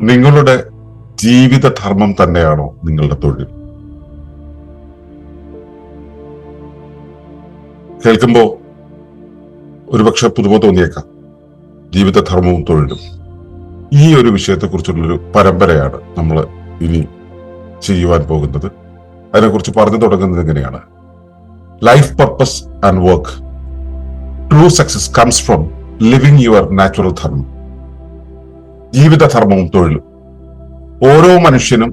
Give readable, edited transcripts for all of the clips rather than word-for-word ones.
നിങ്ങളുടെ ജീവിതധർമ്മം തന്നെയാണോ നിങ്ങളുടെ തൊഴിൽ? കേൾക്കുമ്പോ ഒരുപക്ഷെ പുതുമ തോന്നിയേക്കാം. ജീവിതധർമ്മവും തൊഴിലും, ഈ ഒരു വിഷയത്തെക്കുറിച്ചുള്ളൊരു പരമ്പരയാണ് നമ്മൾ ഇനി ചെയ്യുവാൻ പോകുന്നത്. അതിനെക്കുറിച്ച് പറഞ്ഞു തുടങ്ങുന്നത് എങ്ങനെയാണ്? Life purpose and work. True success comes from living your natural ധർമ്മം. ജീവിതധർമ്മവും തൊഴിലും. ഓരോ മനുഷ്യനും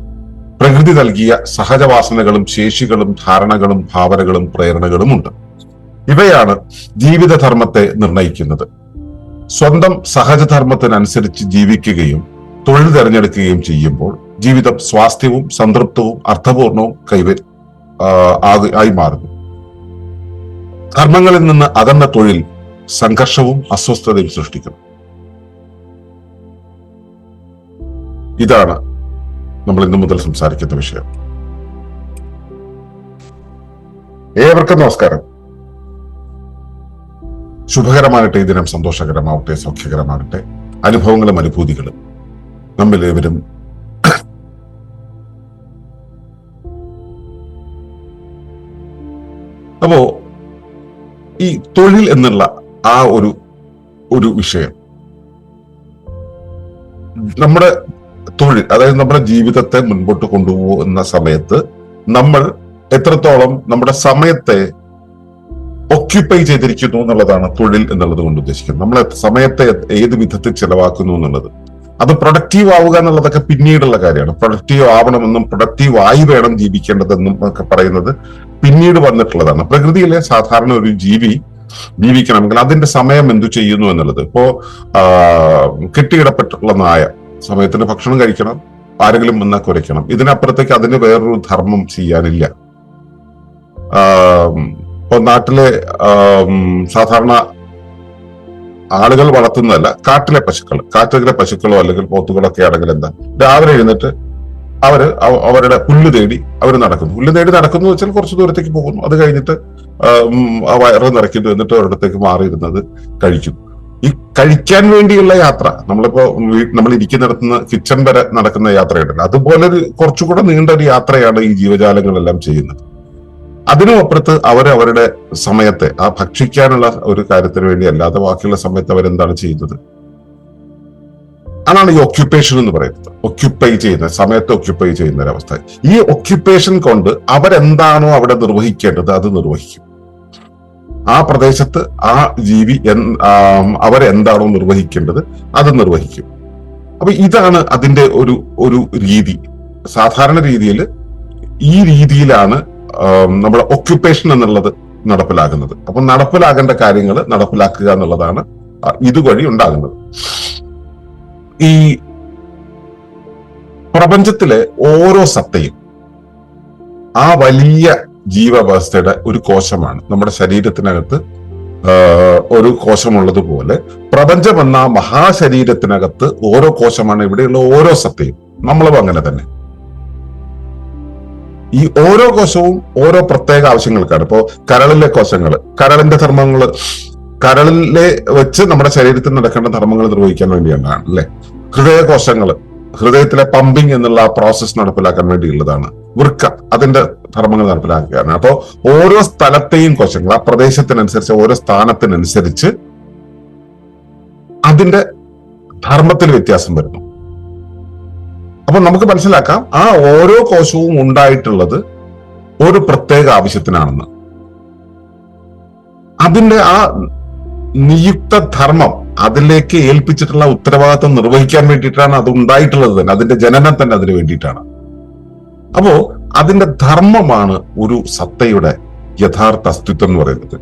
പ്രകൃതി നൽകിയ സഹജവാസനകളും ശേഷികളും ധാരണകളും ഭാവനകളും പ്രേരണകളും ഉണ്ട്. ഇവയാണ് ജീവിതധർമ്മത്തെ നിർണയിക്കുന്നത്. സ്വന്തം സഹജധർമ്മത്തിനനുസരിച്ച് ജീവിക്കുകയും തൊഴിൽ തിരഞ്ഞെടുക്കുകയും ചെയ്യുമ്പോൾ ജീവിതം സ്വാസ്ഥ്യവും സംതൃപ്തവും അർത്ഥപൂർണവും ആയി മാറുന്നു. ധർമ്മങ്ങളിൽ നിന്ന് അകന്ന തൊഴിൽ സംഘർഷവും അസ്വസ്ഥതയും സൃഷ്ടിക്കുന്നു. ഇതാണ് നമ്മൾ ഇന്നു മുതൽ സംസാരിക്കുന്ന വിഷയം. ഏവർക്കും നമസ്കാരം. ശുഭകരമാകട്ടെ ഈ ദിനം, സന്തോഷകരമാവട്ടെ, സൗഖ്യകരമാകട്ടെ. അനുഭവങ്ങളും അനുഭൂതികളും നമ്മിലേവരും അപ്പോ ഈ തൊഴിൽ എന്നുള്ള ആ ഒരു വിഷയം, നമ്മുടെ തൊഴിൽ, അതായത് നമ്മുടെ ജീവിതത്തെ മുൻപോട്ട് കൊണ്ടുപോകുന്ന സമയത്ത് നമ്മൾ എത്രത്തോളം നമ്മുടെ സമയത്തെ ഒക്യുപ്പൈ ചെയ്തിരിക്കുന്നു എന്നുള്ളതാണ് തൊഴിൽ എന്നുള്ളത് കൊണ്ട് ഉദ്ദേശിക്കുന്നത്. നമ്മൾ സമയത്തെ ഏത് വിധത്തിൽ ചെലവാക്കുന്നു എന്നുള്ളത്. അത് പ്രൊഡക്റ്റീവ് ആവുക എന്നുള്ളതൊക്കെ പിന്നീടുള്ള കാര്യമാണ്. പ്രൊഡക്റ്റീവ് ആവണമെന്നും പ്രൊഡക്റ്റീവ് ആയി വേണം ജീവിക്കേണ്ടതെന്നും ഒക്കെ പറയുന്നത് പിന്നീട് വന്നിട്ടുള്ളതാണ്. പ്രകൃതിയിലെ സാധാരണ ഒരു ജീവി ജീവിക്കണമെങ്കിൽ അതിന്റെ സമയം എന്തു ചെയ്യുന്നു എന്നുള്ളത്. ഇപ്പോ കെട്ടിയിടപ്പെട്ടുള്ള നായ സമയത്തിന് ഭക്ഷണം കഴിക്കണം, ആരെങ്കിലും വന്നാൽ കുരയ്ക്കണം. ഇതിനപ്പുറത്തേക്ക് അതിന് വേറൊരു ധർമ്മം ചെയ്യാനില്ല. ഇപ്പൊ നാട്ടിലെ സാധാരണ ആളുകൾ വളർത്തുന്നതല്ല, കാട്ടിലെ പശുക്കളോ അല്ലെങ്കിൽ പോത്തുകളൊക്കെ ആണെങ്കിൽ എന്താ, രാവിലെ എഴുന്നിട്ട് അവരുടെ പുല്ല് തേടി അവർ നടക്കുന്നു. പുല്ല് തേടി നടക്കുന്നു വെച്ചാൽ കുറച്ച് ദൂരത്തേക്ക് പോകുന്നു. അത് കഴിഞ്ഞിട്ട് വയറ് നിറയ്ക്കുന്നു. എന്നിട്ട് ഒരിടത്തേക്ക് മാറിയിരുന്നത് കഴിക്കുന്നു. ഈ കഴിക്കാൻ വേണ്ടിയുള്ള യാത്ര, നമ്മൾ ഇരിക്കുന്നിടത്തുനിന്ന് കിച്ചൺ വരെ നടക്കുന്ന യാത്രയുണ്ടല്ലോ, അതുപോലെ കുറച്ചുകൂടെ നീണ്ട ഒരു യാത്രയാണ് ഈ ജീവജാലങ്ങളെല്ലാം ചെയ്യുന്നത്. അതിനും അപ്പുറത്ത് അവരുടെ സമയത്തെ ആ ഭക്ഷിക്കാനുള്ള ഒരു കാര്യത്തിന് വേണ്ടി അല്ലാതെ ബാക്കിയുള്ള സമയത്ത് അവരെന്താണ് ചെയ്യുന്നത്? അതാണ് ഈ ഒക്യുപ്പേഷൻ എന്ന് പറയുന്നത്. ഒക്യുപ്പൈ ചെയ്യുന്ന സമയത്ത് ഒക്യുപ്പൈ ചെയ്യുന്ന ഒരവസ്ഥ. ഈ ഒക്യുപ്പേഷൻ കൊണ്ട് അവരെന്താണോ അവിടെ നിർവഹിക്കേണ്ടത് അത് നിർവഹിക്കും. ആ പ്രദേശത്ത് ആ ജീവി അവരെന്താണോ നിർവഹിക്കേണ്ടത് അത് നിർവഹിക്കും. അപ്പൊ ഇതാണ് അതിന്റെ ഒരു രീതി. സാധാരണ രീതിയിൽ ഈ രീതിയിലാണ് നമ്മുടെ ഒക്യുപ്പേഷൻ എന്നുള്ളത് നടപ്പിലാകുന്നത്. അപ്പൊ നടപ്പിലാകേണ്ട കാര്യങ്ങൾ നടപ്പിലാക്കുക എന്നുള്ളതാണ് ഇതുവഴി ഉണ്ടാകുന്നത്. ഈ പ്രപഞ്ചത്തിലെ ഓരോ സത്തയും ആ വലിയ ജീവവ്യവസ്ഥയുടെ ഒരു കോശമാണ്. നമ്മുടെ ശരീരത്തിനകത്ത് ഒരു കോശമുള്ളതുപോലെ പ്രപഞ്ചം എന്ന മഹാശരീരത്തിനകത്ത് ഓരോ കോശമാണ്. ഇവിടെയുള്ള ഓരോ സത്തയും നമ്മളും അങ്ങനെ തന്നെ. ഈ ഓരോ കോശവും ഓരോ പ്രത്യേക ആവശ്യങ്ങൾക്കാണ്. ഇപ്പോ കരളിലെ കോശങ്ങൾ, കരളിന്റെ ധർമ്മങ്ങൾ, കരളിലെ വെച്ച് നമ്മുടെ ശരീരത്തിൽ നടക്കേണ്ട ധർമ്മങ്ങൾ നിർവഹിക്കാൻ വേണ്ടിയാണ് അല്ലെ. ഹൃദയകോശങ്ങൾ, ഹൃദയത്തിലെ പമ്പിങ് എന്നുള്ള ആ പ്രോസസ് നടപ്പിലാക്കാൻ വേണ്ടിയുള്ളതാണ്. വൃക്ക, അതിന്റെ ധർമ്മങ്ങൾ നടപ്പിലാക്കുകയാണ്. അപ്പോ ഓരോ സ്ഥലത്തെയും കോശങ്ങൾ ആ പ്രദേശത്തിനനുസരിച്ച്, ഓരോ സ്ഥാനത്തിനനുസരിച്ച് അതിന്റെ ധർമ്മത്തിൽ വ്യത്യാസം വരുന്നു. അപ്പൊ നമുക്ക് മനസ്സിലാക്കാം ആ ഓരോ കോശവും ഉണ്ടായിട്ടുള്ളത് ഒരു പ്രത്യേക ആവശ്യത്തിനാണെന്ന്. അതിന്റെ ആ നിയുക്ത ധർമ്മം, അതിലേക്ക് ഏൽപ്പിച്ചിട്ടുള്ള ഉത്തരവാദിത്വം നിർവഹിക്കാൻ വേണ്ടിയിട്ടാണ് അത് ഉണ്ടായിട്ടുള്ളത് തന്നെ. അതിന്റെ ജനനം തന്നെ അതിനു വേണ്ടിയിട്ടാണ്. അപ്പോ അതിന്റെ ധർമ്മമാണ് ഒരു സത്തയുടെ യഥാർത്ഥ അസ്തിത്വം എന്ന് പറയുന്നത്.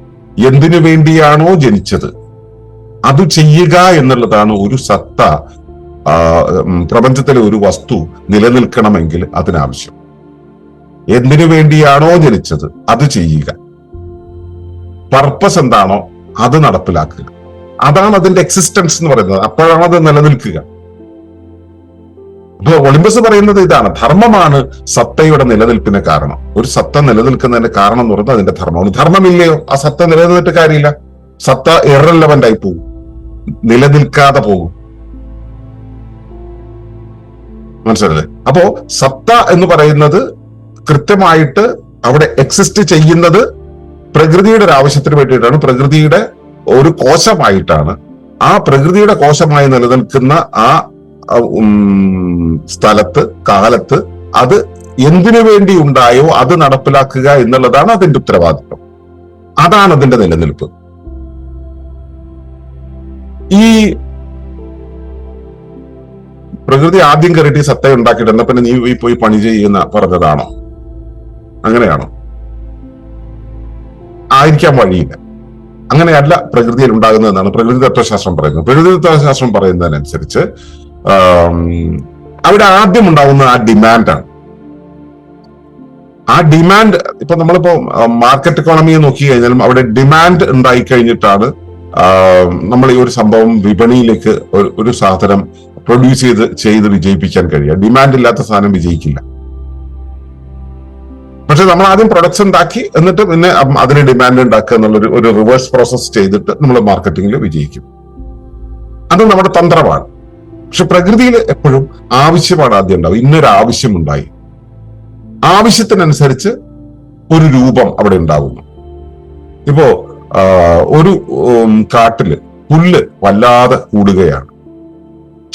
എന്തിനു വേണ്ടിയാണോ ജനിച്ചത് അത് ചെയ്യുക എന്നുള്ളതാണ് ഒരു സത്ത. പ്രപഞ്ചത്തിലെ ഒരു വസ്തു നിലനിൽക്കണമെങ്കിൽ അതിനാവശ്യം. എന്തിനു വേണ്ടിയാണോ ജനിച്ചത് അത് ചെയ്യുക, പർപ്പസ് എന്താണോ അത് നടപ്പിലാക്കുക. അതാണ് അതിന്റെ എക്സിസ്റ്റൻസ് എന്ന് പറയുന്നത്. അപ്പോഴാണ് അത് നിലനിൽക്കുക. അപ്പൊ ഒളിമ്പസ് പറയുന്നത് ഇതാണ്, ധർമ്മമാണ് സത്തയുടെ നിലനിൽപ്പിന് കാരണം. ഒരു സത്ത നിലനിൽക്കുന്നതിന്റെ കാരണം എന്ന് പറയുന്നത് അതിന്റെ ധർമ്മമാണ്. ധർമ്മമില്ലയോ ആ സത്ത നിലനിന്നിട്ട് കാര്യമില്ല. സത്ത ഇറലവന്റ് ആയി പോകും, നിലനിൽക്കാതെ പോകും. മനസ്സിലല്ലേ? അപ്പോ സത്ത എന്ന് പറയുന്നത് കൃത്യമായിട്ട് അവിടെ എക്സിസ്റ്റ് ചെയ്യുന്നത് പ്രകൃതിയുടെ ഒരു ആവശ്യത്തിന് വേണ്ടിയിട്ടാണ്, പ്രകൃതിയുടെ ഒരു കോശമായിട്ടാണ്. ആ പ്രകൃതിയുടെ കോശമായി നിലനിൽക്കുന്ന ആ സ്ഥലത്ത്, കാലത്ത് അത് എന്തിനു വേണ്ടി ഉണ്ടായോ അത് നടപ്പിലാക്കുക എന്നുള്ളതാണ് അതിന്റെ ഉത്തരവാദിത്വം. അതാണ് അതിന്റെ നിലനിൽപ്പ്. ഈ പ്രകൃതി ആദ്യം കയറിയിട്ട് ഈ സത്ത ഉണ്ടാക്കിയിട്ട് എന്നാ പിന്നെ നീ പോയി പണി ചെയ്യുന്ന പറഞ്ഞതാണോ? അങ്ങനെയാണോ? ആയിരിക്കാൻ വഴിയില്ല. അങ്ങനെയല്ല പ്രകൃതിയിൽ ഉണ്ടാകുന്നതെന്നാണ് പ്രകൃതി തത്വശാസ്ത്രം പറയുന്നത്. പ്രകൃതി തത്വശാസ്ത്രം പറയുന്നതിനനുസരിച്ച് അവിടെ ആദ്യം ഉണ്ടാകുന്ന ആ ഡിമാൻഡാണ്. ആ ഡിമാൻഡ് ഇപ്പൊ നമ്മളിപ്പോ മാർക്കറ്റ് എക്കോണമിയെ നോക്കി കഴിഞ്ഞാലും അവിടെ ഡിമാൻഡ് ഉണ്ടായി കഴിഞ്ഞിട്ടാണ് നമ്മൾ ഈ ഒരു സംഭവം വിപണിയിലേക്ക് ഒരു സാധനം പ്രൊഡ്യൂസ് ചെയ്ത് വിജയിപ്പിക്കാൻ കഴിയുക. ഡിമാൻഡ് ഇല്ലാത്ത സാധനം വിജയിക്കില്ല. പക്ഷെ നമ്മൾ ആദ്യം പ്രൊഡക്ട്സ് ഉണ്ടാക്കി എന്നിട്ട് പിന്നെ അതിന് ഡിമാൻഡ് ഉണ്ടാക്കുക എന്നുള്ളൊരു ഒരു റിവേഴ്സ് പ്രോസസ് ചെയ്തിട്ട് നമ്മൾ മാർക്കറ്റിംഗിൽ വിജയിക്കും. അത് നമ്മുടെ തന്ത്രമാണ്. പക്ഷെ പ്രകൃതിയിൽ എപ്പോഴും ആവശ്യമാണ് ആദ്യം ഉണ്ടാവും. ഇന്നൊരു ആവശ്യമുണ്ടായി, ആവശ്യത്തിനനുസരിച്ച് ഒരു രൂപം അവിടെ ഉണ്ടാകുന്നു. ഇപ്പോ ഒരു കാട്ടില് പുല്ല് വല്ലാതെ കൂടുകയാണ്,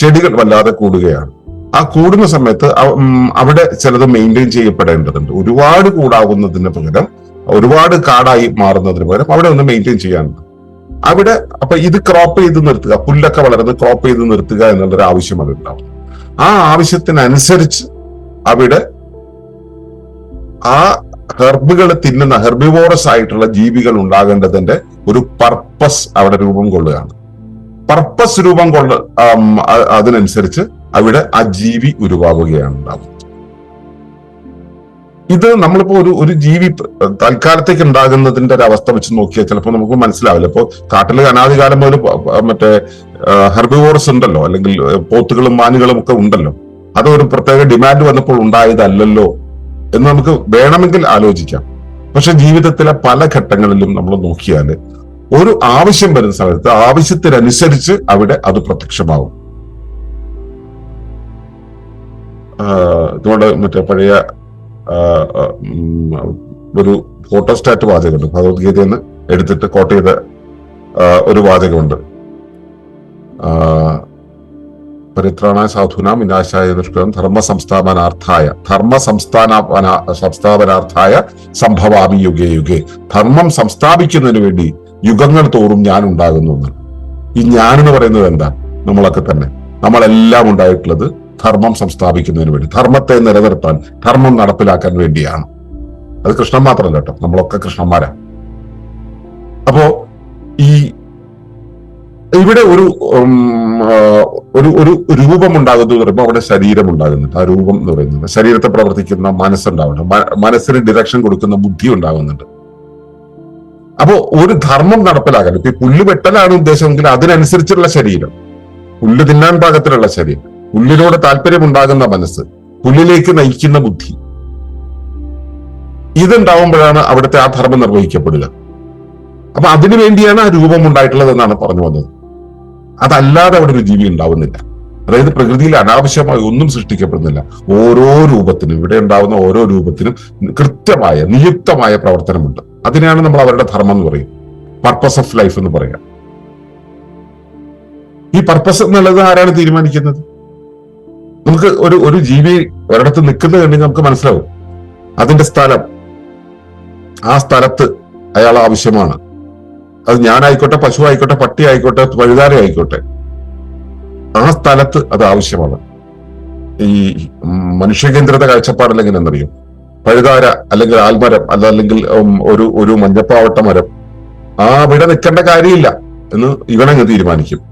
ചെടികൾ വല്ലാതെ കൂടുകയാണ്. ആ കൂടുന്ന സമയത്ത് അവിടെ ചിലത് മെയിൻറ്റെയിൻ ചെയ്യപ്പെടേണ്ടതുണ്ട്. ഒരുപാട് കൂടാകുന്നതിന് പകരം, ഒരുപാട് കാടായി മാറുന്നതിന് പകരം അവിടെ ഒന്ന് മെയിൻറ്റെയിൻ ചെയ്യാനുണ്ട്. അവിടെ അപ്പൊ ഇത് ക്രോപ്പ് ചെയ്ത് നിർത്തുക, പുല്ലൊക്കെ വളരുന്നത് ക്രോപ്പ് ചെയ്ത് നിർത്തുക എന്നുള്ളൊരു ആവശ്യം അത് ഉണ്ടാവും. ആ ആവശ്യത്തിനനുസരിച്ച് അവിടെ ആ ഹെർബുകൾ തിന്നുന്ന ഹെർബിവോറസ് ആയിട്ടുള്ള ജീവികൾ ഉണ്ടാകേണ്ടതിന്റെ ഒരു പർപ്പസ് അവിടെ രൂപം കൊള്ളുകയാണ്. പർപ്പസ് രൂപം അതിനനുസരിച്ച് അവിടെ ആ ജീവി ഉരുവാകുകയാണ് ഉണ്ടാവുന്നത്. ഇത് നമ്മളിപ്പോ ഒരു ജീവി തൽക്കാലത്തേക്ക് ഉണ്ടാകുന്നതിന്റെ ഒരു അവസ്ഥ വെച്ച് നോക്കിയാൽ ചിലപ്പോൾ നമുക്ക് മനസ്സിലാവില്ല. ഇപ്പൊ കാട്ടില് അനാദികാലം മുതൽ മറ്റേ ഹെർബിവോറസ് ഉണ്ടല്ലോ, അല്ലെങ്കിൽ പോത്തുകളും മാനുകളും ഒക്കെ ഉണ്ടല്ലോ. അത് ഒരു പ്രത്യേക ഡിമാൻഡ് വന്നപ്പോൾ ഉണ്ടായതല്ലല്ലോ എന്ന് നമുക്ക് വേണമെങ്കിൽ ആലോചിക്കാം. പക്ഷെ ജീവിതത്തിലെ പല ഘട്ടങ്ങളിലും നമ്മൾ നോക്കിയാൽ ഒരു ആവശ്യം വരുന്ന സമയത്ത് ആവശ്യത്തിനനുസരിച്ച് അവിടെ അത് പ്രത്യക്ഷമാവും. ഇതുകൊണ്ട് മറ്റേ പഴയ ഒരു ഫോട്ടോസ്റ്റാറ്റ് വാചകമുണ്ട്, ഭഗവത്ഗീതയിൽ നിന്ന് എടുത്തിട്ട് കോട്ട് ചെയ്ത ഒരു വാചകമുണ്ട്. പരിത്രാണായ സാധൂനാം വിനാശായ ദുഷ്കരം ധർമ്മ സംസ്ഥാപനാർത്ഥായ സംഭവാമി യുഗേ യുഗേ. ധർമ്മം സംസ്ഥാപിക്കുന്നതിന് വേണ്ടി യുഗങ്ങൾ തോറും ഞാൻ ഉണ്ടാകുന്നു എന്നാണ്. ഈ ഞാൻ എന്ന് പറയുന്നത് എന്താ? നമ്മളൊക്കെ തന്നെ, നമ്മളെല്ലാം ഉണ്ടായിട്ടുള്ളത് ധർമ്മം സംസ്ഥാപിക്കുന്നതിന് വേണ്ടി, ധർമ്മത്തെ നിലനിർത്താൻ, ധർമ്മം നടപ്പിലാക്കാൻ വേണ്ടിയാണ്. അത് കൃഷ്ണൻ മാത്രമല്ല കേട്ടോ, നമ്മളൊക്കെ കൃഷ്ണന്മാരാ. അപ്പോ ഈ ഇവിടെ ഒരു രൂപം ഉണ്ടാകുന്നു എന്ന് പറയുമ്പോൾ അവിടെ ശരീരം ഉണ്ടാകുന്നുണ്ട്. ആ രൂപം എന്ന് പറയുന്നത് ശരീരത്തെ പ്രവർത്തിക്കുന്ന മനസ്സുണ്ടാവുന്നുണ്ട്, മനസ്സിന് ഡിറക്ഷൻ കൊടുക്കുന്ന ബുദ്ധി ഉണ്ടാകുന്നുണ്ട്. അപ്പോ ഒരു ധർമ്മം നടപ്പിലാക്കാൻ, ഇപ്പൊ പുല്ല് വെട്ടലാണ് ഉദ്ദേശമെങ്കിൽ അതിനനുസരിച്ചുള്ള ശരീരം, പുല്ല് തിന്നാൻ പാകത്തിലുള്ള ശരീരം, പുല്ലിനോട് താല്പര്യമുണ്ടാകുന്ന മനസ്സ്, പുല്ലിലേക്ക് നയിക്കുന്ന ബുദ്ധി, ഇതുണ്ടാവുമ്പോഴാണ് അവിടുത്തെ ആ ധർമ്മം നിർവഹിക്കപ്പെടുക. അപ്പൊ അതിനു വേണ്ടിയാണ് ആ രൂപം ഉണ്ടായിട്ടുള്ളത് എന്നാണ് പറഞ്ഞു വന്നത്. അതല്ലാതെ അവിടെ ഒരു ജീവി ഉണ്ടാവുന്നില്ല. അതായത് പ്രകൃതിയിൽ അനാവശ്യമായി ഒന്നും സൃഷ്ടിക്കപ്പെടുന്നില്ല. ഓരോ രൂപത്തിനും, ഇവിടെ ഉണ്ടാവുന്ന ഓരോ രൂപത്തിനും കൃത്യമായ നിയുക്തമായ പ്രവർത്തനമുണ്ട്. അതിനെയാണ് നമ്മൾ അവരുടെ ധർമ്മം എന്ന് പറയും, പർപ്പസ് ഓഫ് ലൈഫ് എന്ന് പറയാം. ഈ പർപ്പസ് എന്നുള്ളത് ആരാണ് തീരുമാനിക്കുന്നത്? നമുക്ക് ഒരു ജീവി ഒരിടത്ത് നിൽക്കുന്നത് കണ്ടെങ്കിൽ നമുക്ക് മനസ്സിലാവും അതിന്റെ സ്ഥലം, ആ സ്ഥലത്ത് അയാൾ ആവശ്യമാണ്. അത് ഞാനായിക്കോട്ടെ, പശു ആയിക്കോട്ടെ, പട്ടി ആയിക്കോട്ടെ, പഴുതാര ആയിക്കോട്ടെ, ആ സ്ഥലത്ത് അത് ആവശ്യമാണ്. ഈ മനുഷ്യകേന്ദ്രിത കാഴ്ചപ്പാടിൽ എങ്ങനെയെന്നറിയും? പഴുതാര അല്ലെങ്കിൽ ആൽമരം അല്ലെങ്കിൽ ഒരു മഞ്ഞപ്പാവട്ട മരം അവിടെ നിൽക്കേണ്ട കാര്യമില്ല എന്ന് ഇവനങ്ങ് തീരുമാനിക്കും,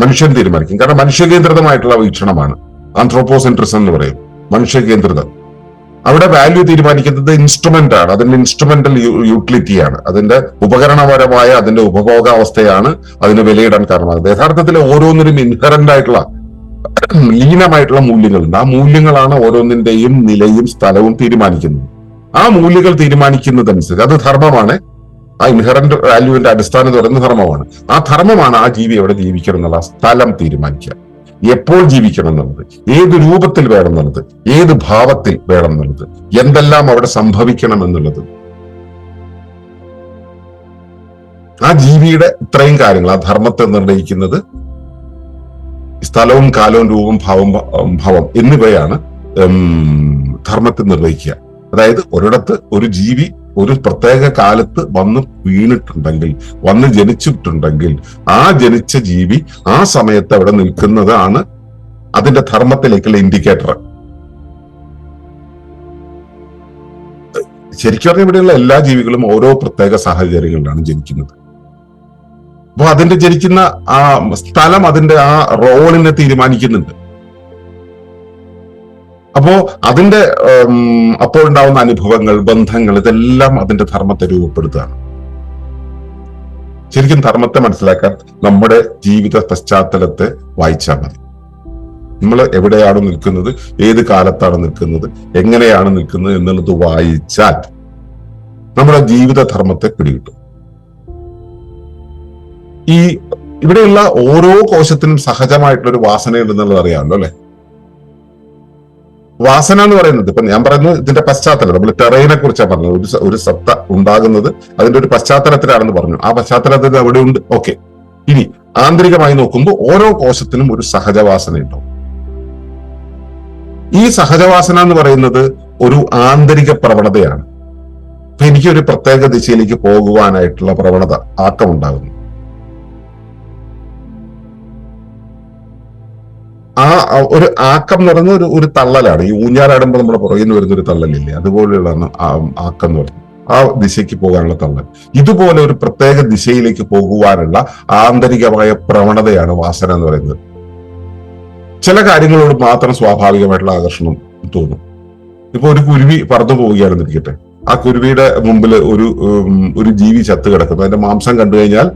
മനുഷ്യൻ തീരുമാനിക്കും. കാരണം മനുഷ്യകേന്ദ്രിതമായിട്ടുള്ള വീക്ഷണമാണ് ആന്ത്രോപോസെൻട്രിസം എന്ന് പറയും, മനുഷ്യകേന്ദ്രിതം. അവിടെ വാല്യൂ തീരുമാനിക്കുന്നത് ഇൻസ്ട്രുമെന്റ് ആണ്, അതിന്റെ ഇൻസ്ട്രുമെന്റൽ യൂട്ടിലിറ്റിയാണ്, അതിന്റെ ഉപകരണപരമായ അതിന്റെ ഉപഭോഗാവസ്ഥയാണ് അതിന് വിലയിടാൻ കാരണമാകുന്നത്. യഥാർത്ഥത്തിൽ ഓരോന്നിനും ഇൻഹറന്റ് ആയിട്ടുള്ള ലീനമായിട്ടുള്ള മൂല്യങ്ങളുണ്ട്. ആ മൂല്യങ്ങളാണ് ഓരോന്നിന്റെയും നിലയും സ്ഥലവും തീരുമാനിക്കുന്നത്. ആ മൂല്യങ്ങൾ തീരുമാനിക്കുന്നതനുസരിച്ച് അത് ധർമ്മമാണ്. ആ ഇൻഹറന്റ് വാല്യൂവിന്റെ അടിസ്ഥാനം എന്ന് പറയുന്നത് ധർമ്മമാണ്. ആ ധർമ്മമാണ് ആ ജീവി എവിടെ ജീവിക്കണം എന്നുള്ള സ്ഥലം തീരുമാനിക്കുക. എപ്പോൾ ജീവിക്കണം എന്നുള്ളത്, ഏത് രൂപത്തിൽ വേണം എന്നുള്ളത്, ഏത് ഭാവത്തിൽ വേണം എന്നുള്ളത്, എന്തെല്ലാം അവിടെ സംഭവിക്കണം എന്നുള്ളത്, ആ ജീവിയുടെ ഇത്രയും കാര്യങ്ങൾ, ആ ധർമ്മത്തെ നിർണയിക്കുന്നത് സ്ഥലവും കാലവും രൂപം ഭാവം എന്നിവയാണ് ധർമ്മത്തെ നിർണയിക്കുക. അതായത് ഒരിടത്ത് ഒരു ജീവി ഒരു പ്രത്യേക കാലത്ത് വന്ന് വീണിട്ടുണ്ടെങ്കിൽ, വന്ന് ജനിച്ചിട്ടുണ്ടെങ്കിൽ, ആ ജനിച്ച ജീവി ആ സമയത്ത് അവിടെ നിൽക്കുന്നതാണ് അതിന്റെ ധർമ്മത്തിലേക്കുള്ള ഇൻഡിക്കേറ്റർ. ശരിക്കും പറഞ്ഞാൽ ഇവിടെയുള്ള എല്ലാ ജീവികളും ഓരോ പ്രത്യേക സാഹചര്യങ്ങളിലാണ് ജനിക്കുന്നത്. അപ്പൊ അതിന്റെ ജനിക്കുന്ന ആ സ്ഥലം അതിന്റെ ആ റോളിനെ തീരുമാനിക്കുന്നുണ്ട്. അപ്പോ അതിന്റെ അപ്പോൾ ഉണ്ടാവുന്ന അനുഭവങ്ങൾ, ബന്ധങ്ങൾ, ഇതെല്ലാം അതിന്റെ ധർമ്മത്തെ രൂപപ്പെടുത്തുകയാണ്. ശരിക്കും ധർമ്മത്തെ മനസ്സിലാക്കാൻ നമ്മുടെ ജീവിത പശ്ചാത്തലത്തെ വായിച്ചാൽ മതി. നമ്മൾ എവിടെയാണ് നിൽക്കുന്നത്, ഏത് കാലത്താണ് നിൽക്കുന്നത്, എങ്ങനെയാണ് നിൽക്കുന്നത് എന്നുള്ളത് വായിച്ചാൽ നമ്മുടെ ജീവിത ധർമ്മത്തെ പിടികിട്ടും. ഈ ഇവിടെയുള്ള ഓരോ കോശത്തിനും സഹജമായിട്ടുള്ള ഒരു വാസനയുണ്ടെന്നുള്ളത് അറിയാമല്ലോ അല്ലെ. വാസന എന്ന് പറയുന്നത്, ഇപ്പൊ ഞാൻ പറയുന്നത് ഇതിന്റെ പശ്ചാത്തലം, നമ്മൾ ടെറൈനെ കുറിച്ചാണ് പറഞ്ഞത്. ഒരു സത്ത ഉണ്ടാകുന്നത് അതിന്റെ ഒരു പശ്ചാത്തലത്തിലാണെന്ന് പറഞ്ഞു. ആ പശ്ചാത്തലത്തിൽ അവിടെ ഉണ്ട്. ഓക്കെ, ഇനി ആന്തരികമായി നോക്കുമ്പോൾ ഓരോ കോശത്തിനും ഒരു സഹജവാസന ഉണ്ടാവും. ഈ സഹജവാസന എന്ന് പറയുന്നത് ഒരു ആന്തരിക പ്രവണതയാണ്. അപ്പൊ എനിക്കൊരു പ്രത്യേക ദിശയിലേക്ക് പോകുവാനായിട്ടുള്ള പ്രവണത, ആക്കം ഉണ്ടാകുന്നു. ആ ഒരു ആക്കം എന്ന് പറയുന്നത് ഒരു തള്ളലാണ്. ഈ ഊഞ്ഞാലാടുമ്പോൾ നമ്മുടെ പുറകിൽ നിന്ന് വരുന്ന ഒരു തള്ളലില്ലേ, അതുപോലെയുള്ളതാണ് ആക്കം എന്ന് പറയുന്നത്. ആ ദിശയ്ക്ക് പോകാനുള്ള തള്ളൽ. ഇതുപോലെ ഒരു പ്രത്യേക ദിശയിലേക്ക് പോകുവാനുള്ള ആന്തരികമായ പ്രവണതയാണ് വാസന എന്ന് പറയുന്നത്. ചില കാര്യങ്ങളോട് മാത്രം സ്വാഭാവികമായിട്ടുള്ള ആകർഷണം തോന്നും. ഇപ്പൊ ഒരു കുരുവി പറന്നു പോവുകയാണെന്ന് ഇരിക്കട്ടെ, ആ കുരുവിയുടെ മുമ്പിൽ ഒരു ജീവി ചത്ത് കിടക്കുന്നു. അതിന്റെ മാംസം കണ്ടു കഴിഞ്ഞാൽ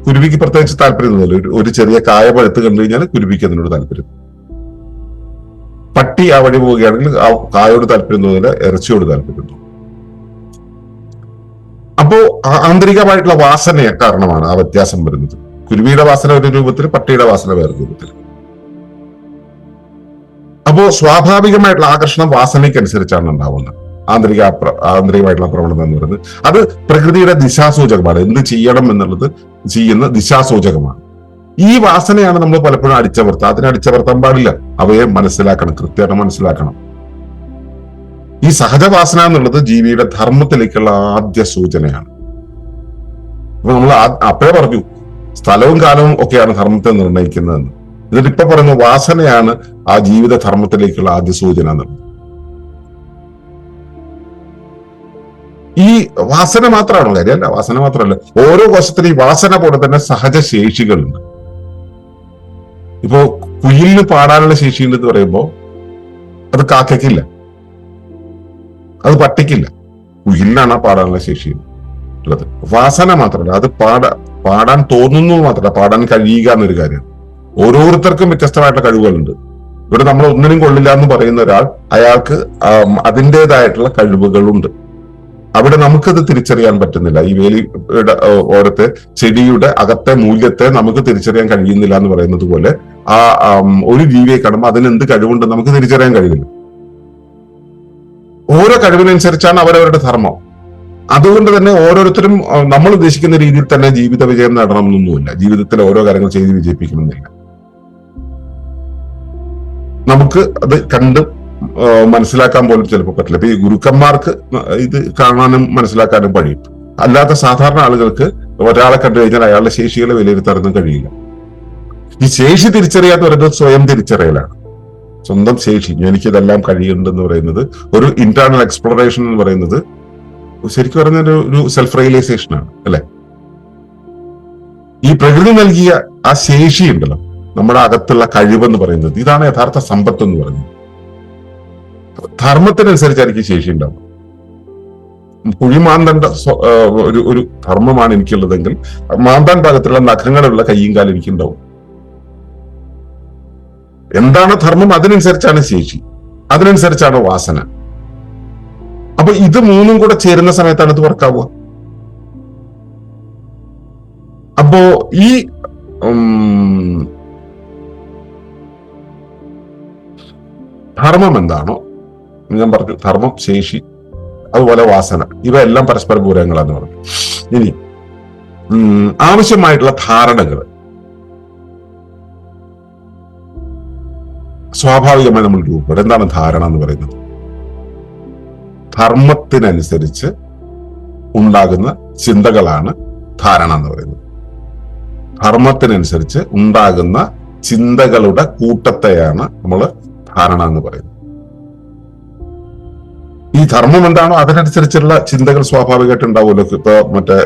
കുരുവിക്ക് പ്രത്യേകിച്ച് താല്പര്യമൊന്നുമില്ല. ഒരു ചെറിയ കായ പഴുത്ത് കണ്ടു കഴിഞ്ഞാൽ കുരുവിക്ക് അതിനോട് താല്പര്യം. പട്ടി ആ വഴി പോവുകയാണെങ്കിൽ ആ കായോട് താല്പര്യം തോന്നില്ല, ഇറച്ചിയോട് താല്പര്യം തോന്നും. അപ്പോ ആന്തരികമായിട്ടുള്ള വാസന കാരണമാണ് ആ വ്യത്യാസം വരുന്നത്. കുരുവിയുടെ വാസന ഒരു രൂപത്തിൽ, പട്ടിയുടെ വാസന വേറെ രൂപത്തിൽ. അപ്പോ സ്വാഭാവികമായിട്ടുള്ള ആകർഷണം വാസനയ്ക്കനുസരിച്ചാണ് ഉണ്ടാവുന്നത്. ആന്തരികമായിട്ടുള്ള പ്രവണത എന്ന് പറയുന്നത് അത് പ്രകൃതിയുടെ ദിശാസൂചകമാണ്. എന്ത് ചെയ്യണം എന്നുള്ളത് ചെയ്യുന്ന ദിശാസൂചകമാണ്. ഈ വാസനയാണ് നമ്മൾ പലപ്പോഴും അടിച്ചമർത്തുക. അതിനെ അടിച്ചമർത്താൻ പാടില്ല. അവയെ മനസ്സിലാക്കണം, കൃത്യമായിട്ട് മനസ്സിലാക്കണം. ഈ സഹജവാസന എന്നുള്ളത് ജീവിയുടെ ധർമ്മത്തിലേക്കുള്ള ആദ്യ സൂചനയാണ്. അപ്പൊ നമ്മൾ അപ്പഴേ പറഞ്ഞു സ്ഥലവും കാലവും ഒക്കെയാണ് ധർമ്മത്തെ നിർണ്ണയിക്കുന്നതെന്ന്. എന്നിട്ട് ഇപ്പൊ പറയുന്ന വാസനയാണ് ആ ജീവിത ധർമ്മത്തിലേക്കുള്ള ആദ്യ സൂചന എന്നുള്ളത്. ഈ വാസന മാത്രമാണോ കാര്യമല്ല, വാസന മാത്രമല്ല, ഓരോ കോശത്തിനും ഈ വാസന പോലെ തന്നെ സഹജ ശേഷികളുണ്ട്. ഇപ്പോ കുയിലിന് പാടാനുള്ള ശേഷിയുണ്ട് എന്ന് പറയുമ്പോ അത് കാക്കയ്ക്കില്ല, അത് പട്ടിക്കില്ല. കുയിലിനാണ് ആ പാടാനുള്ള ശേഷി ഉള്ളത്. വാസന മാത്രമല്ല, അത് പാടാൻ തോന്നുന്നു മാത്രമല്ല, പാടാൻ കഴിയുക എന്നൊരു കാര്യം. ഓരോരുത്തർക്കും വ്യത്യസ്തമായിട്ടുള്ള കഴിവുകളുണ്ട്. ഇവിടെ നമ്മൾ ഒന്നിനും കൊള്ളില്ല എന്ന് പറയുന്ന ഒരാൾ, അയാൾക്ക് അതിൻ്റെതായിട്ടുള്ള കഴിവുകളുണ്ട്. അവിടെ നമുക്കത് തിരിച്ചറിയാൻ പറ്റുന്നില്ല. ഈ വേലിയുടെ ഓരത്തെ ചെടിയുടെ അകത്തെ മൂല്യത്തെ നമുക്ക് തിരിച്ചറിയാൻ കഴിയുന്നില്ല എന്ന് പറയുന്നത് പോലെ ആ ഒരു ജീവിയെ കാണുമ്പോൾ അതിനെന്ത് കഴിവുണ്ടെന്ന് നമുക്ക് തിരിച്ചറിയാൻ കഴിയില്ല. ഓരോ കഴിവിനനുസരിച്ചാണ് അവരവരുടെ ധർമ്മം. അതുകൊണ്ട് തന്നെ ഓരോരുത്തരും നമ്മൾ ഉദ്ദേശിക്കുന്ന രീതിയിൽ തന്നെ ജീവിത വിജയം നേടണമെന്നൊന്നുമില്ല. ജീവിതത്തിൽ ഓരോ കാര്യങ്ങൾ ചെയ്ത് വിജയിപ്പിക്കണമെന്നില്ല. നമുക്ക് അത് കണ്ട് മനസ്സിലാക്കാൻ പോലും ചിലപ്പോൾ പറ്റില്ല. ഇപ്പൊ ഈ ഗുരുക്കന്മാർക്ക് ഇത് കാണാനും മനസ്സിലാക്കാനും കഴിയും. അല്ലാത്ത സാധാരണ ആളുകൾക്ക് ഒരാളെ കണ്ടു കഴിഞ്ഞാൽ അയാളുടെ ശേഷികളെ വിലയിരുത്താനൊന്നും കഴിയില്ല. ഈ ശേഷി തിരിച്ചറിയാന്ന് പറയുന്നത് സ്വയം തിരിച്ചറിയലാണ്. സ്വന്തം ശേഷി, എനിക്കിതെല്ലാം കഴിയുന്നുണ്ടെന്ന് പറയുന്നത് ഒരു ഇന്റേണൽ എക്സ്പ്ലോറേഷൻ എന്ന് പറയുന്നത് ശരിക്കും പറഞ്ഞ ഒരു സെൽഫ് റിയലൈസേഷൻ ആണ് അല്ലെ. ഈ പ്രകൃതി നൽകിയ ആ ശേഷി ഉണ്ടല്ലോ, നമ്മുടെ അകത്തുള്ള കഴിവെന്ന് പറയുന്നത്, ഇതാണ് യഥാർത്ഥ സമ്പത്ത് എന്ന് പറയുന്നത്. ധർമ്മത്തിനനുസരിച്ചായിരിക്കും ശേഷി ഉണ്ടാവും. കുഴിമാന്തണ്ട ഒരു ധർമ്മമാണ് എനിക്കുള്ളതെങ്കിൽ മാന്താൻ പാകത്തിലുള്ള നഖങ്ങളുള്ള കയ്യും കാലും എനിക്കുണ്ടാവും. എന്താണ് ധർമ്മം, അതിനനുസരിച്ചാണ് ശേഷി, അതിനനുസരിച്ചാണ് വാസന. അപ്പൊ ഇത് മൂന്നും കൂടെ ചേരുന്ന സമയത്താണ് ഇത് വർക്കാവുക. അപ്പോ ഈ ധർമ്മം എന്താണോ, ഞാൻ പറഞ്ഞു ധർമ്മം, ശേഷി, അതുപോലെ വാസന, ഇവയെല്ലാം പരസ്പര പൂരകങ്ങളാന്ന് പറഞ്ഞു. ഇനി ആവശ്യമായിട്ടുള്ള ധാരണകൾ സ്വാഭാവികമായി നമ്മൾ രൂപപ്പെടും. എന്താണ് ധാരണ എന്ന് പറയുന്നത്? ധർമ്മത്തിനനുസരിച്ച് ഉണ്ടാകുന്ന ചിന്തകളാണ് ധാരണ എന്ന് പറയുന്നത്. ധർമ്മത്തിനനുസരിച്ച് ഉണ്ടാകുന്ന ചിന്തകളുടെ കൂട്ടത്തെയാണ് നമ്മൾ ധാരണ എന്ന് പറയുന്നത്. ഈ ധർമ്മം എന്താണോ അതിനനുസരിച്ചുള്ള ചിന്തകൾ സ്വാഭാവികമായിട്ട് ഉണ്ടാവുമല്ലോ. ഇപ്പൊ മറ്റേ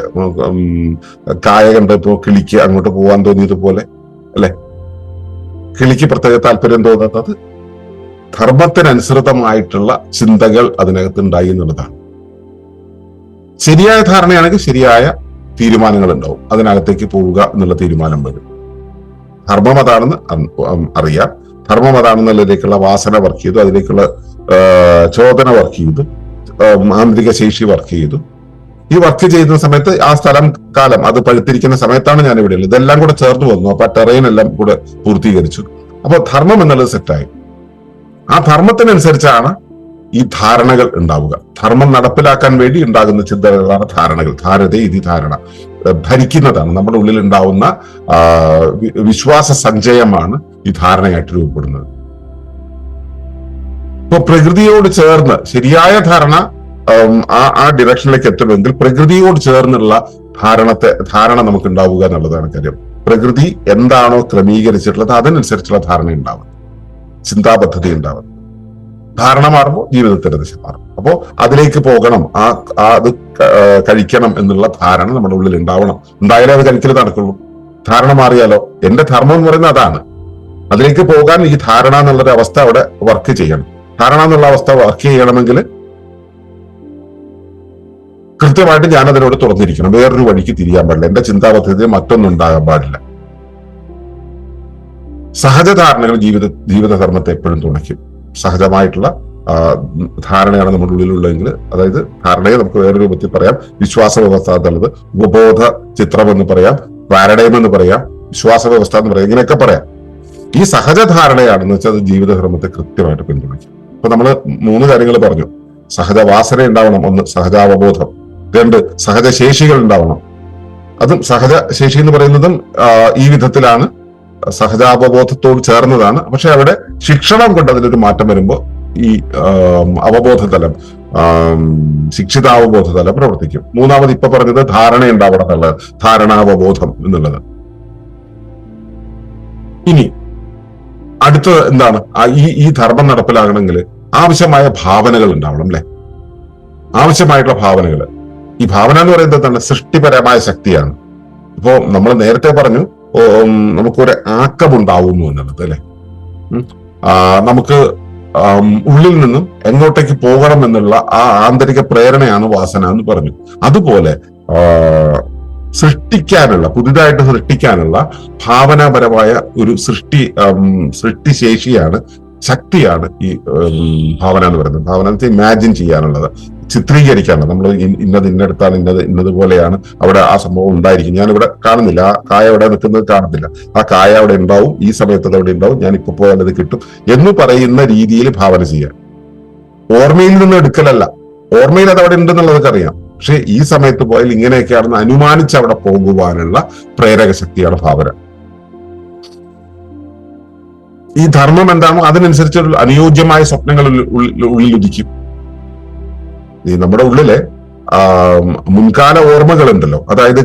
കായ കണ്ടപ്പോ കിളിക്ക് അങ്ങോട്ട് പോകാൻ തോന്നിയതുപോലെ അല്ലെ, കിളിക്ക് പ്രത്യേക താല്പര്യം തോന്നാത്തത് ധർമ്മത്തിനനുസൃതമായിട്ടുള്ള ചിന്തകൾ അതിനകത്ത് ഉണ്ടായി എന്നുള്ളതാണ്. ശരിയായ ധാരണയാണെങ്കിൽ ശരിയായ തീരുമാനങ്ങൾ ഉണ്ടാവും, അതിനകത്തേക്ക് പോവുക എന്നുള്ള തീരുമാനം വരും. ധർമ്മം അതാണെന്ന് അറിയാം, ധർമ്മം അതാണെന്നുള്ളതിലേക്കുള്ള വാസന വർക്ക് ചെയ്തു, അതിലേക്കുള്ള ചോദന വർക്ക് ചെയ്തു, ആന്തരിക ശേഷി വർക്ക് ചെയ്തു. ഈ വർക്ക് ചെയ്യുന്ന സമയത്ത് ആ സ്ഥലം കാലം അത് പഴുത്തിരിക്കുന്ന സമയത്താണ് ഞാൻ ഇവിടെ ഉള്ളത്. ഇതെല്ലാം കൂടെ ചേർന്ന് വന്നു. അപ്പൊ ടെറൈൻ എല്ലാം കൂടെ പൂർത്തീകരിച്ചു. അപ്പൊ ധർമ്മം എന്നുള്ളത് സെറ്റായി. ആ ധർമ്മത്തിനനുസരിച്ചാണ് ഈ ധാരണകൾ ഉണ്ടാവുക. ധർമ്മം നടപ്പിലാക്കാൻ വേണ്ടി ഉണ്ടാകുന്ന ചിന്തകളാണ് ധാരണകൾ. ധാരത ഇതി ധാരണ, ധരിക്കുന്നതാണ്. നമ്മുടെ ഉള്ളിൽ ഉണ്ടാവുന്ന വിശ്വാസ സഞ്ചയമാണ് ഈ ധാരണയായിട്ട് രൂപപ്പെടുന്നത്. ഇപ്പൊ പ്രകൃതിയോട് ചേർന്ന് ശരിയായ ധാരണ ആ ഡിറക്ഷനിലേക്ക് എത്തണമെങ്കിൽ പ്രകൃതിയോട് ചേർന്നുള്ള ധാരണ നമുക്ക് ഉണ്ടാവുക എന്നുള്ളതാണ് കാര്യം. പ്രകൃതി എന്താണോ ക്രമീകരിച്ചിട്ടുള്ളത് അതിനനുസരിച്ചുള്ള ധാരണ ഉണ്ടാവും, ചിന്താപദ്ധതി ഉണ്ടാവും. ധാരണ മാറുമ്പോൾ ജീവിതത്തിന്റെ ദിശ മാറും. അപ്പോ അതിലേക്ക് പോകണം, അത് കഴിക്കണം എന്നുള്ള ധാരണ നമ്മുടെ ഉള്ളിൽ ഉണ്ടാവണം. ഉണ്ടായാലേ അത് കഴിക്കൽ നടക്കുള്ളൂ. ധാരണ മാറിയാലോ? എന്റെ ധർമ്മം എന്ന് പറയുന്നത് അതാണ്. അതിലേക്ക് പോകാൻ ഈ ധാരണ എന്നുള്ളൊരു അവസ്ഥ അവിടെ വർക്ക് ചെയ്യണം. ധാരണ എന്നുള്ള അവസ്ഥ വർക്ക് ചെയ്യണമെങ്കിൽ കൃത്യമായിട്ട് ഞാൻ അതിനോട് തുറന്നിരിക്കണം. വേറൊരു വഴിക്ക് തിരിയാൻ പാടില്ല. എന്റെ ചിന്താപദ്ധതി മറ്റൊന്നും ഉണ്ടാകാൻ പാടില്ല. സഹജധാരണകൾ ജീവിതധർമ്മത്തെ എപ്പോഴും തുണയ്ക്കും. സഹജമായിട്ടുള്ള ധാരണയാണ് നമ്മുടെ ഉള്ളിലുള്ളതെങ്കിൽ, അതായത് ധാരണയെ നമുക്ക് വേറെ രൂപത്തിൽ പറയാം. വിശ്വാസ വ്യവസ്ഥ എന്നുള്ളത് ഉപബോധ ചിത്രം എന്ന് പറയാം, പാരഡൈം എന്ന് പറയാം, വിശ്വാസ വ്യവസ്ഥ എന്ന് പറയാം, ഇങ്ങനെയൊക്കെ പറയാം. ഈ സഹജധാരണയാണെന്ന് വെച്ചാൽ അത് ജീവിതധർമ്മത്തെ കൃത്യമായിട്ട് പിന്തുണയ്ക്കും. ഇപ്പൊ നമ്മൾ 3 കാര്യങ്ങൾ പറഞ്ഞു. സഹജവാസന ഉണ്ടാവണം, 1 സഹജാവബോധം, 2 സഹജശേഷികൾ ഉണ്ടാവണം. അതും സഹജശേഷി എന്ന് പറയുന്നതും ഈ വിധത്തിലാണ്, സഹജാവബോധത്തോട് ചേർന്നതാണ്. പക്ഷെ അവിടെ ശിക്ഷണം കൊണ്ട് അതിലൊരു മാറ്റം വരുമ്പോൾ ഈ അവബോധതലം, ശിക്ഷിതാവബോധതലം പ്രവർത്തിക്കും. 3ാമത് ഇപ്പൊ പറഞ്ഞത് ധാരണ ഉണ്ടാവണം എന്നുള്ളത്, ധാരണാവബോധം എന്നുള്ളത്. ഇനി അടുത്തത് എന്താണ്? ഈ ധർമ്മം നടപ്പിലാകണമെങ്കിൽ ആവശ്യമായ ഭാവനകൾ ഉണ്ടാവണം, അല്ലെ? ആവശ്യമായിട്ടുള്ള ഭാവനകൾ. ഈ ഭാവന എന്ന് പറയുന്നത് എന്താണ്? സൃഷ്ടിപരമായ ശക്തിയാണ്. ഇപ്പോ നമ്മൾ നേരത്തെ പറഞ്ഞു നമുക്കൊരു ആക്കമുണ്ടാവുന്നു എന്നുള്ളത്, അല്ലെ? നമുക്ക് ഉള്ളിൽ നിന്നും എങ്ങോട്ടേക്ക് പോകണം എന്നുള്ള ആ ആന്തരിക പ്രേരണയാണ് വാസന എന്ന് പറഞ്ഞു. അതുപോലെ പുതിയതായിട്ട് സൃഷ്ടിക്കാനുള്ള ഭാവനാപരമായ ഒരു സൃഷ്ടിശേഷിയാണ്, ശക്തിയാണ് ഈ ഭാവന എന്ന് പറയുന്നത്. ഭാവന എന്ന് വെച്ചാൽ ഇമാജിൻ ചെയ്യാനുള്ളത്, ചിത്രീകരിക്കാനുള്ളത്. നമ്മൾ ഇന്നടുത്താണ്, ഇന്നതുപോലെയാണ്, അവിടെ ആ സംഭവം ഉണ്ടായിരിക്കും. ഞാനിവിടെ കാണുന്നില്ല, ആ കായ അവിടെ നിൽക്കുന്നത് കാണുന്നില്ല, ആ കായ അവിടെ ഉണ്ടാവും, ഈ സമയത്ത് അത് അവിടെ ഉണ്ടാവും, ഞാൻ ഇപ്പൊ പോയാൽ അത് കിട്ടും എന്ന് പറയുന്ന രീതിയിൽ ഭാവന ചെയ്യാൻ. ഓർമ്മയിൽ നിന്ന് എടുക്കലല്ല, ഓർമ്മയിൽ അത് അവിടെ ഉണ്ടെന്നുള്ളതൊക്കെ അറിയാം. പക്ഷെ ഈ സമയത്ത് പോയാൽ ഇങ്ങനെയൊക്കെയാണെന്ന് അനുമാനിച്ച് അവിടെ പോകുവാനുള്ള പ്രേരക ശക്തിയാണ് ഭാവന. ഈ ധർമ്മം എന്താണോ അതിനനുസരിച്ച് അനുയോജ്യമായ സ്വപ്നങ്ങൾ ഉള്ളിലുദിക്കും. ഈ നമ്മുടെ ഉള്ളിലെ മുൻകാല ഓർമ്മകളുണ്ടല്ലോ, അതായത്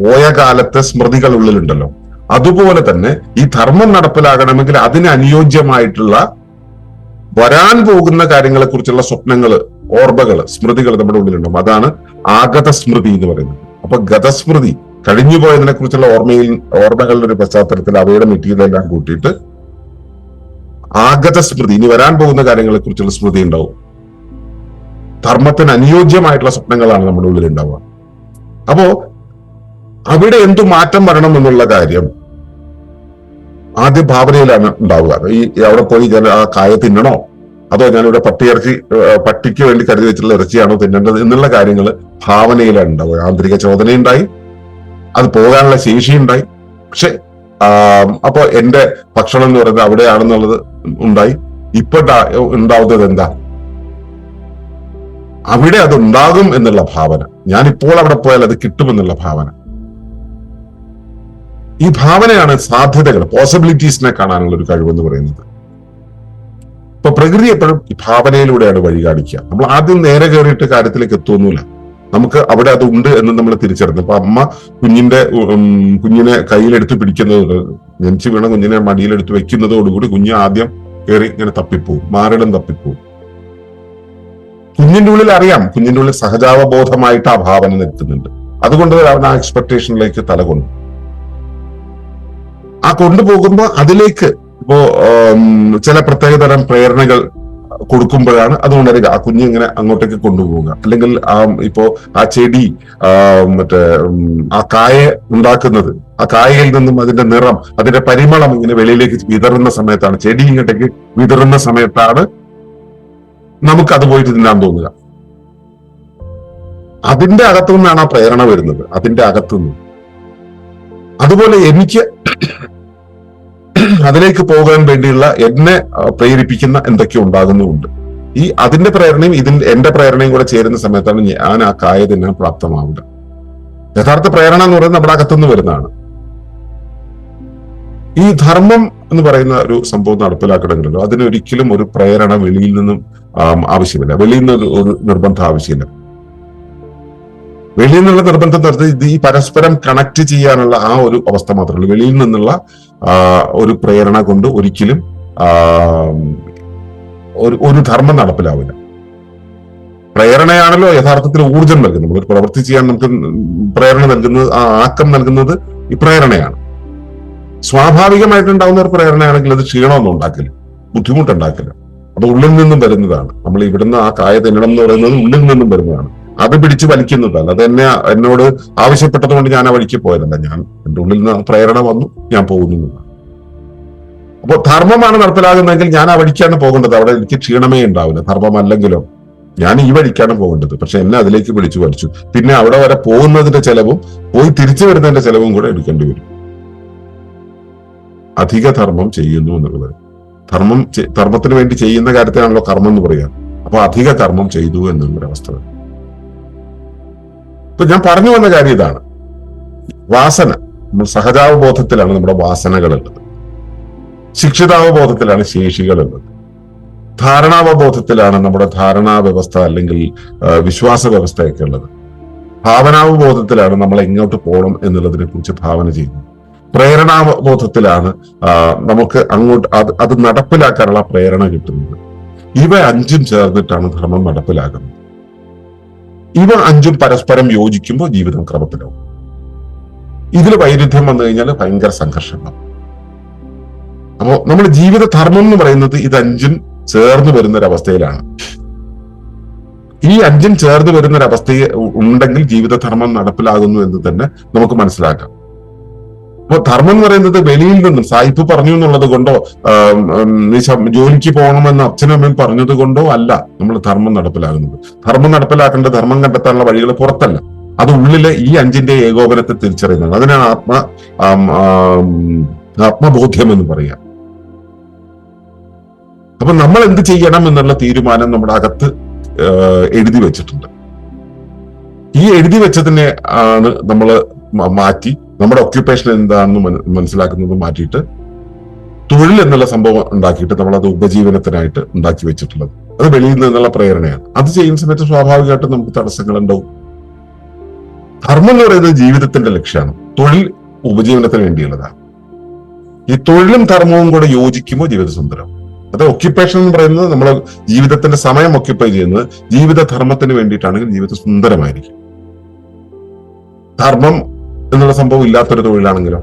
പോയ കാലത്തെ സ്മൃതികൾ ഉള്ളിലുണ്ടല്ലോ, അതുപോലെ തന്നെ ഈ ധർമ്മം നടപ്പിലാകണമെങ്കിൽ അതിന് അനുയോജ്യമായിട്ടുള്ള വരാൻ പോകുന്ന കാര്യങ്ങളെ കുറിച്ചുള്ള സ്വപ്നങ്ങള്, ഓർമ്മകള്, സ്മൃതികൾ നമ്മുടെ ഉള്ളിലുണ്ടാവും. അതാണ് ആഗത സ്മൃതി എന്ന് പറയുന്നത്. അപ്പൊ ഗതസ്മൃതി, കഴിഞ്ഞു പോയതിനെ കുറിച്ചുള്ള ഓർമ്മകളുടെ ഒരു പശ്ചാത്തലത്തിൽ അവയുടെ മെറ്റീരിയലെല്ലാം കൂട്ടിയിട്ട് ആഗത സ്മൃതി, ഇനി വരാൻ പോകുന്ന കാര്യങ്ങളെ കുറിച്ചുള്ള സ്മൃതി ഉണ്ടാവും. ധർമ്മത്തിന് അനുയോജ്യമായിട്ടുള്ള സ്വപ്നങ്ങളാണ് നമ്മുടെ ഉള്ളിൽ ഉണ്ടാവുക. അപ്പോ അവിടെ എന്തു മാറ്റം വരണം എന്നുള്ള കാര്യം ആദ്യ ഭാവനയിലാണ് ഉണ്ടാവുക. ഈ അവിടെ പോയി ഞാൻ ആ കായ തിന്നണോ, അതോ ഞാനിവിടെ പട്ടിക്ക് വേണ്ടി കരുതി വെച്ചിട്ടുള്ള ഇറച്ചിയാണോ തിന്നേണ്ടത് എന്നുള്ള കാര്യങ്ങൾ ഭാവനയിലാണ് ഉണ്ടാവുക. ആന്തരിക ചോദനയുണ്ടായി, അത് പോകാനുള്ള ശേഷിയുണ്ടായി. പക്ഷെ അപ്പൊ എന്റെ ഭക്ഷണം എന്ന് പറയുന്നത് അവിടെയാണെന്നുള്ളത് ഉണ്ടായി. ഇപ്പൊ ഉണ്ടാവുന്നത് എന്താ? അവിടെ അത് ഉണ്ടാകും എന്നുള്ള ഭാവന, ഞാനിപ്പോൾ അവിടെ പോയാൽ അത് കിട്ടുമെന്നുള്ള ഭാവന. ഈ ഭാവനയാണ് സാധ്യതകൾ, പോസിബിലിറ്റീസിനെ കാണാനുള്ള ഒരു കഴിവെന്ന് പറയുന്നത്. ഇപ്പൊ പ്രകൃതി എപ്പോഴും ഈ ഭാവനയിലൂടെയാണ് വഴി കാണിക്കുക. നമ്മൾ ആദ്യം നേരെ കയറിയിട്ട് കാര്യത്തിലേക്ക് എത്തുന്നില്ല. നമുക്ക് അവിടെ അത് ഉണ്ട് എന്ന് നമ്മൾ തിരിച്ചറിഞ്ഞു. അപ്പൊ അമ്മ കുഞ്ഞിനെ കയ്യിലെടുത്ത് പിടിക്കുന്നത്, ജനിച്ചു വീണ കുഞ്ഞിനെ മടിയിലെടുത്ത് വെക്കുന്നതോടുകൂടി കുഞ്ഞ് ആദ്യം കയറി ഇങ്ങനെ തപ്പിപ്പോവും, മാറിടം തപ്പിപ്പോവും. കുഞ്ഞിന്റെ ഉള്ളിൽ അറിയാം, കുഞ്ഞിന്റെ ഉള്ളിൽ സഹജാവബോധമായിട്ട് ആ ഭാവന നിൽക്കുന്നുണ്ട്. അതുകൊണ്ട് അവൻ ആ എക്സ്പെക്ടേഷനിലേക്ക് തല കൊണ്ടു. ആ കൊണ്ടുപോകുമ്പോ അതിലേക്ക് ഇപ്പോ ചില പ്രത്യേകതരം പ്രേരണകൾ കൊടുക്കുമ്പോഴാണ് അത് ഉണരുക. ആ കുഞ്ഞ് ഇങ്ങനെ അങ്ങോട്ടേക്ക് കൊണ്ടുപോവുക. അല്ലെങ്കിൽ ഇപ്പോ ആ ചെടി ആ കായ ഉണ്ടാക്കുന്നത്, ആ കായയിൽ നിന്നും അതിന്റെ നിറം, അതിന്റെ പരിമളം ഇങ്ങനെ വെളിയിലേക്ക് വിതറുന്ന സമയത്താണ്, ചെടി ഇങ്ങോട്ടേക്ക് വിതറുന്ന സമയത്താണ് നമുക്ക് അത് പോയിട്ട് തിന്നാൻ തോന്നുക. അതിന്റെ അകത്തു നിന്നാണ് ആ പ്രേരണ വരുന്നത്, അതിന്റെ അകത്തുനിന്ന്. അതുപോലെ എനിക്ക് അതിലേക്ക് പോകാൻ വേണ്ടിയുള്ള എന്നെ പ്രേരിപ്പിക്കുന്ന എന്തൊക്കെയോ ഉണ്ടാകുന്നുമുണ്ട്. അതിന്റെ പ്രേരണയും എന്റെ പ്രേരണയും കൂടെ ചേരുന്ന സമയത്താണ് ഞാൻ ആ കായ തിന്നാൻ പ്രാപ്തമാവുക. യഥാർത്ഥ പ്രേരണ എന്ന് പറയുന്നത് നമ്മുടെ അകത്തുനിന്ന് വരുന്നതാണ്. ഈ ധർമ്മം എന്ന് പറയുന്ന ഒരു സംഭവം നടപ്പിലാക്കണമെങ്കിലോ അതിനൊരിക്കലും ഒരു പ്രേരണ വെളിയിൽ നിന്നും ആവശ്യമില്ല, വെളിയിൽ നിന്ന് ഒരു നിർബന്ധം ആവശ്യമില്ല. വെളിയിൽ നിന്നുള്ള നിർബന്ധം നടത്തി ഈ പരസ്പരം കണക്ട് ചെയ്യാനുള്ള ആ ഒരു അവസ്ഥ മാത്രമേ ഉള്ളൂ. വെളിയിൽ നിന്നുള്ള ഒരു പ്രേരണ കൊണ്ട് ഒരിക്കലും ഒരു ധർമ്മം നടപ്പിലാവില്ല. പ്രേരണയാണല്ലോ യഥാർത്ഥത്തിൽ ഊർജം നൽകുന്നത്. ഒരു പ്രവൃത്തി ചെയ്യാൻ നമുക്ക് പ്രേരണ നൽകുന്നത്, ആ ആക്കം നൽകുന്നത് ഈ പ്രേരണയാണ്. സ്വാഭാവികമായിട്ടുണ്ടാവുന്ന ഒരു പ്രേരണയാണെങ്കിൽ അത് ക്ഷീണമൊന്നും ഉണ്ടാക്കില്ല, ബുദ്ധിമുട്ടുണ്ടാക്കില്ല. അത് ഉള്ളിൽ നിന്നും വരുന്നതാണ്. നമ്മൾ ഇവിടുന്ന് ആ കായ തിന്നണം എന്ന് പറയുന്നത് ഉള്ളിൽ നിന്നും വരുന്നതാണ്. അത് പിടിച്ച് വലിക്കുന്നതല്ല. അത് എന്നോട് ആവശ്യപ്പെട്ടത് കൊണ്ട് ഞാൻ ആ വഴിക്ക് പോയതല്ല. എന്റെ ഉള്ളിൽ നിന്ന് പ്രേരണ വന്നു, ഞാൻ പോകുന്നു. അപ്പോൾ ധർമ്മമാണ് നടപ്പിലാകുന്നതെങ്കിൽ ഞാൻ ആ വഴിക്കാണ് പോകേണ്ടത്. അവിടെ എനിക്ക് ക്ഷീണമേ ഉണ്ടാവില്ല. ധർമ്മമല്ലെങ്കിലോ ഞാൻ ഈ വഴിക്കാണ് പോകേണ്ടത്. പക്ഷെ എന്നെ അതിലേക്ക് പിടിച്ചു വലിച്ചു. പിന്നെ അവിടെ വരെ പോകുന്നതിന്റെ ചെലവും പോയി തിരിച്ചു വരുന്നതിന്റെ ചെലവും കൂടെ എടുക്കേണ്ടി വരും. അധിക ധർമ്മം ചെയ്യുന്നു എന്നുള്ളത്, ധർമ്മത്തിന് വേണ്ടി ചെയ്യുന്ന കാര്യത്തിനാണല്ലോ കർമ്മം എന്ന് പറയാം. അപ്പൊ അധിക കർമ്മം ചെയ്തു എന്നുള്ളൊരവസ്ഥ. ഇപ്പൊ ഞാൻ പറഞ്ഞു വന്ന കാര്യം ഇതാണ്. വാസന, നമ്മൾ സഹജാവബോധത്തിലാണ് നമ്മുടെ വാസനകളുള്ളത്. ശിക്ഷിതാവബോധത്തിലാണ് ശേഷികളുള്ളത്. ധാരണാവബോധത്തിലാണ് നമ്മുടെ ധാരണാ വ്യവസ്ഥ അല്ലെങ്കിൽ വിശ്വാസ വ്യവസ്ഥയൊക്കെ ഉള്ളത്. ഭാവനാവബോധത്തിലാണ് നമ്മൾ എങ്ങോട്ട് പോകണം എന്നുള്ളതിനെ കുറിച്ച് ഭാവന ചെയ്യുന്നത്. പ്രേരണാബോധത്തിലാണ് നമുക്ക് അങ്ങോട്ട് അത് നടപ്പിലാക്കാനുള്ള പ്രേരണ കിട്ടുന്നത്. ഇവ അഞ്ചും ചേർന്നിട്ടാണ് ധർമ്മം നടപ്പിലാക്കുന്നത്. ഇവ അഞ്ചും പരസ്പരം യോജിക്കുമ്പോൾ ജീവിതം ക്രമത്തിലാവും. ഇതിൽ വൈരുദ്ധ്യം വന്നു കഴിഞ്ഞാൽ ഭയങ്കര സംഘർഷമാണ്. അപ്പോ നമ്മുടെ ജീവിത ധർമ്മം എന്ന് പറയുന്നത് ഇതഞ്ചും ചേർന്ന് വരുന്ന ഒരവസ്ഥയിലാണ്. ഈ അഞ്ചും ചേർന്ന് വരുന്ന ഒരവസ്ഥയെ ഉണ്ടെങ്കിൽ ജീവിതധർമ്മം നടപ്പിലാകുന്നു എന്ന് തന്നെ നമുക്ക് മനസ്സിലാക്കാം. അപ്പൊ ധർമ്മം എന്ന് പറയുന്നത് വെളിയിൽ നിന്നും സായിപ്പ് പറഞ്ഞു എന്നുള്ളത് കൊണ്ടോ ജോലിക്ക് പോകണമെന്ന് അച്ഛനും അമ്മയും പറഞ്ഞത് കൊണ്ടോ അല്ല നമ്മൾ ധർമ്മം നടപ്പിലാകുന്നത്. ധർമ്മം നടപ്പിലാക്കേണ്ട, ധർമ്മം കണ്ടെത്താനുള്ള വഴികൾ പുറത്തല്ല, അത് ഉള്ളിലെ ഈ അഞ്ചിന്റെ ഏകോപനത്തെ തിരിച്ചറിയുന്നത്. അതിനാണ് ആത്മബോധ്യം എന്ന് പറയാം. അപ്പൊ നമ്മൾ എന്ത് ചെയ്യണം എന്നുള്ള തീരുമാനം നമ്മുടെ അകത്ത് എഴുതി വെച്ചിട്ടുണ്ട്. ഈ എഴുതി വെച്ചതിനെ ആണ് നമ്മൾ മാറ്റി നമ്മുടെ ഒക്യുപ്പേഷൻ എന്താണെന്ന് മനസ്സിലാക്കുന്നത് മാറ്റിയിട്ട് തൊഴിൽ എന്നുള്ള സംഭവം ഉണ്ടാക്കിയിട്ട് നമ്മൾ അത് ഉപജീവനത്തിനായിട്ട് ഉണ്ടാക്കി വെച്ചിട്ടുള്ളത്. അത് വെളിയിൽ നിന്നുള്ള പ്രേരണയാണ്. അത് ചെയ്യുന്ന സമയത്ത് സ്വാഭാവികമായിട്ടും നമുക്ക് തടസ്സങ്ങൾ ഉണ്ടാവും. ധർമ്മം എന്ന് പറയുന്നത് ജീവിതത്തിന്റെ ലക്ഷ്യമാണ്. തൊഴിൽ ഉപജീവനത്തിന് വേണ്ടിയുള്ളതാണ്. ഈ തൊഴിലും ധർമ്മവും കൂടെ യോജിക്കുമ്പോൾ ജീവിത സുന്ദരം. അത് ഒക്യുപ്പേഷൻ എന്ന് പറയുന്നത് നമ്മൾ ജീവിതത്തിന്റെ സമയം ഒക്യുപ്പൈ ചെയ്യുന്നത് ജീവിത ധർമ്മത്തിന് വേണ്ടിയിട്ടാണെങ്കിൽ ജീവിതം സുന്ദരമായിരിക്കും. ധർമ്മം എന്നുള്ള സംഭവം ഇല്ലാത്തൊരു തൊഴിലാണെങ്കിലോ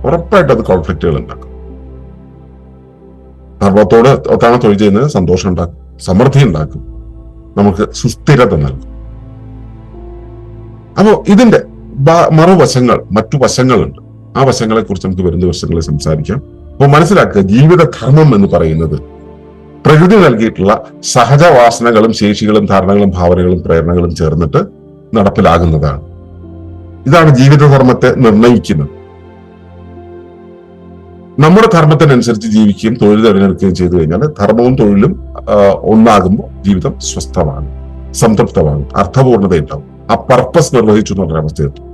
ഉറപ്പായിട്ട് അത് കോൺഫ്ലിക്റ്റുകൾ ഉണ്ടാക്കും. ധർമ്മത്തോട് ഒത്താണ് തൊഴിൽ ചെയ്യുന്നത് സന്തോഷം ഉണ്ടാക്കും, സമൃദ്ധി ഉണ്ടാക്കും, നമുക്ക് സുസ്ഥിരത നൽകും. അപ്പോ ഇതിന്റെ മറുവശങ്ങൾ, മറ്റു വശങ്ങളുണ്ട്. ആ വശങ്ങളെ കുറിച്ച് നമുക്ക് വരുന്ന ദിവസങ്ങളിൽ സംസാരിക്കാം. അപ്പോൾ മനസ്സിലാക്കുക, ജീവിതധർമ്മം എന്ന് പറയുന്നത് പ്രകൃതി നൽകിയിട്ടുള്ള സഹജവാസനകളും ശേഷികളും ധാരണകളും ഭാവനകളും പ്രേരണകളും ചേർന്നിട്ട് നടപ്പിലാകുന്നതാണ്. ഇതാണ് ജീവിതധർമ്മത്തെ നിർണയിക്കുന്നത്. നമ്മുടെ ധർമ്മത്തിനനുസരിച്ച് ജീവിക്കുകയും തൊഴിൽ തിരഞ്ഞെടുക്കുകയും ചെയ്തു കഴിഞ്ഞാൽ ധർമ്മവും തൊഴിലും ഒന്നാകുമ്പോൾ ജീവിതം സ്വസ്ഥമാകും, സംതൃപ്തമാകും, അർത്ഥപൂർണതയുണ്ടാവും. ആ പർപ്പസ് നിർവഹിച്ചു എന്ന് പറഞ്ഞ അവസ്ഥയെത്തും.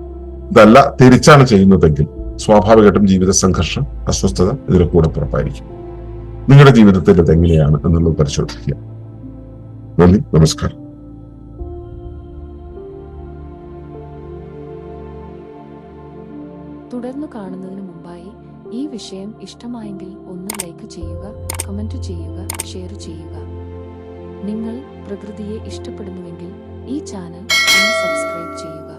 ഇതല്ല തിരിച്ചാണ് ചെയ്യുന്നതെങ്കിൽ സ്വാഭാവികമായിട്ടും ജീവിത സംഘർഷം, അസ്വസ്ഥത ഇതിലെ കൂടെ പുറപ്പായിരിക്കും. നിങ്ങളുടെ ജീവിതത്തിൽ ഇത് എങ്ങനെയാണ് എന്നുള്ളത് പരിശോധിക്കുക. നന്ദി, നമസ്കാരം. തുടർന്ന് കാണുന്നതിന് മുമ്പായി ഈ വിഷയം ഇഷ്ടമായെങ്കിൽ ഒന്ന് ലൈക്ക് ചെയ്യുക, കമന്റ് ചെയ്യുക, ഷെയർ ചെയ്യുക. നിങ്ങൾ പ്രകൃതിയെ ഇഷ്ടപ്പെടുന്നുവെങ്കിൽ ഈ ചാനൽ ഒന്ന് സബ്സ്ക്രൈബ് ചെയ്യുക.